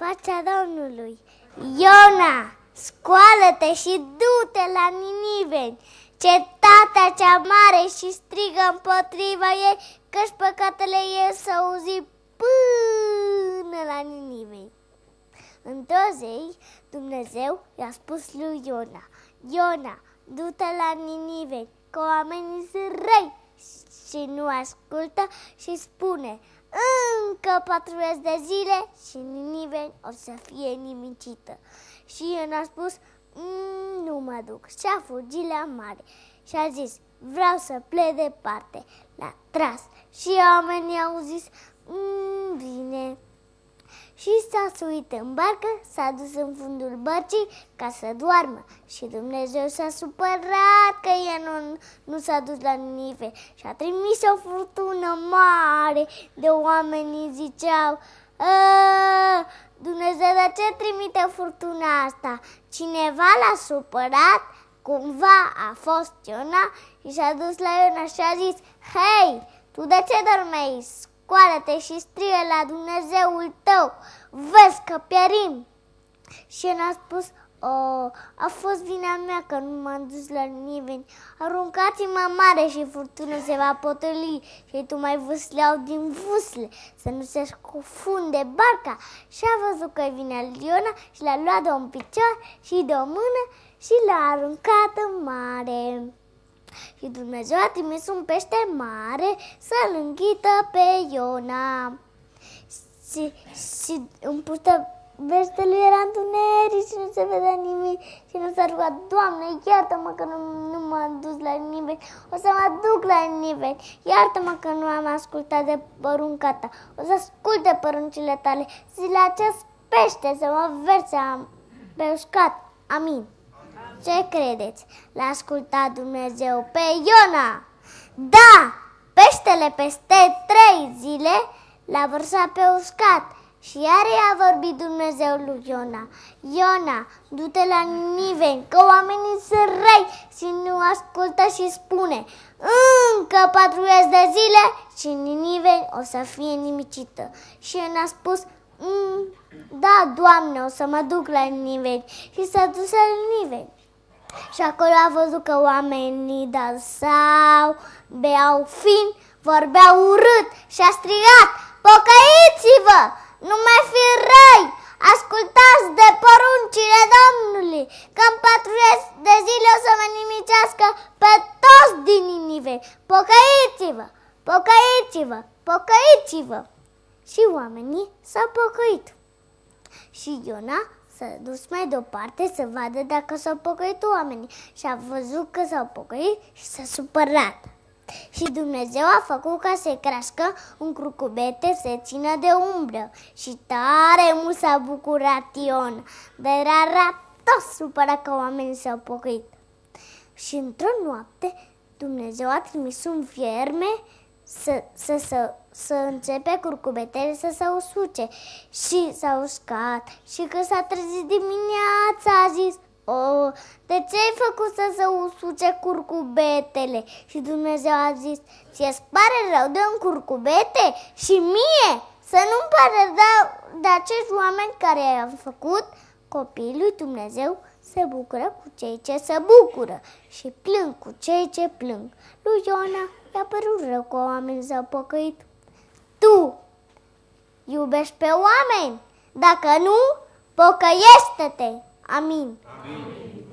pacea Domnului. Iona, scoală-te și du-te la Niniveni, cetatea cea mare, și strigă împotriva ei, căci păcatele ei s-au auzit până la Niniveni. Într-o zi, Dumnezeu i-a spus lui Iona: Iona, du-te la Niniveni, că oamenii sunt răi. Și nu ascultă și spune: încă 40 de zile și Niniveni o să fie nimicită. Și Iona a spus: nu mă duc. Și a fugit la mare și a zis: vreau să plec departe. L-a tras și oamenii au zis: bine. Și s-a suit în barcă, s-a dus în fundul bărcii ca să doarmă. Și Dumnezeu s-a supărat că el nu s-a dus la Ninive și a trimis o furtună mare de oameni ziceau: Dumnezeu, de ce trimite furtuna asta? Cineva l-a supărat? Cumva a fost Iona și s-a dus la Iona și a zis: hei, tu de ce dormeai? Scoală-te și strigă la Dumnezeul tău, vezi că pierim. Și el a spus: a fost vina mea că nu m-am dus la Niniveni. Aruncați-mă mare și furtună se va potoli și tu mai vâsleau din vâsle să nu se scufunde barca. Și a văzut că vine Iona și l-a luat de un picior și de o mână și l-a aruncat în mare. Și Dumnezeu a trimis un pește mare să-l înghită pe Iona. Și în pustă veștelui era întuneric și nu se vedea nimic. Și nu s-a rugat: Doamne, iartă-mă că nu m-am dus la Niniveni, o să mă duc la Niniveni. Iartă-mă că nu am ascultat de porunca ta, o să ascult de poruncile tale. Zi la acest pește să mă verse pe uscat. Amin. Ce credeți? L-a ascultat Dumnezeu pe Iona? Da! Peștele peste 3 zile l-a vărsat pe uscat. Și iar i-a vorbit Dumnezeu lui Iona: Iona, du-te la Niniveni, că oamenii sunt răi. Și nu ascultă și spune: încă 40 de zile și Niniveni o să fie nimicită. Și el a spus: da, Doamne, o să mă duc la Niniveni. Și s-a dus la Niniveni. Și acolo a văzut că oamenii dansau, beau fin, vorbeau urât și a strigat: pocăiți-vă, nu mai fi răi, ascultați de poruncile Domnului, că în 40 de zile o să mă nimicească pe toți din Ninive. Pocăiți-vă, pocăiți-vă, pocăiți-vă. Și oamenii s-au pocăit. Și Iona s-a dus mai departe să vadă dacă s-au pocăit oamenii și a văzut că s-au pocăit și s-a supărat. Și Dumnezeu a făcut ca să crească un curcubete să țină de umbră și tare mult s-a bucurat Iona, dar era tot supărat că oamenii s-au pocăit. Și într-o noapte Dumnezeu a trimis un vierme să începe curcubetele să se usuce. Și s-a uscat. Și când s-a trezit dimineața a zis: de ce ai făcut să se usuce curcubetele? Și Dumnezeu a zis: ți-e pare rău de un curcubete? Și mie să nu-mi pare rău de acești oameni care i-au făcut? Copiii lui Dumnezeu se bucură cu cei ce se bucură și plâng cu cei ce plâng. Lui Iona i-a părut rău că oamenii s-au pocăit. Tu iubești pe oameni? Dacă nu, pocăiește-te! Amin. Amin.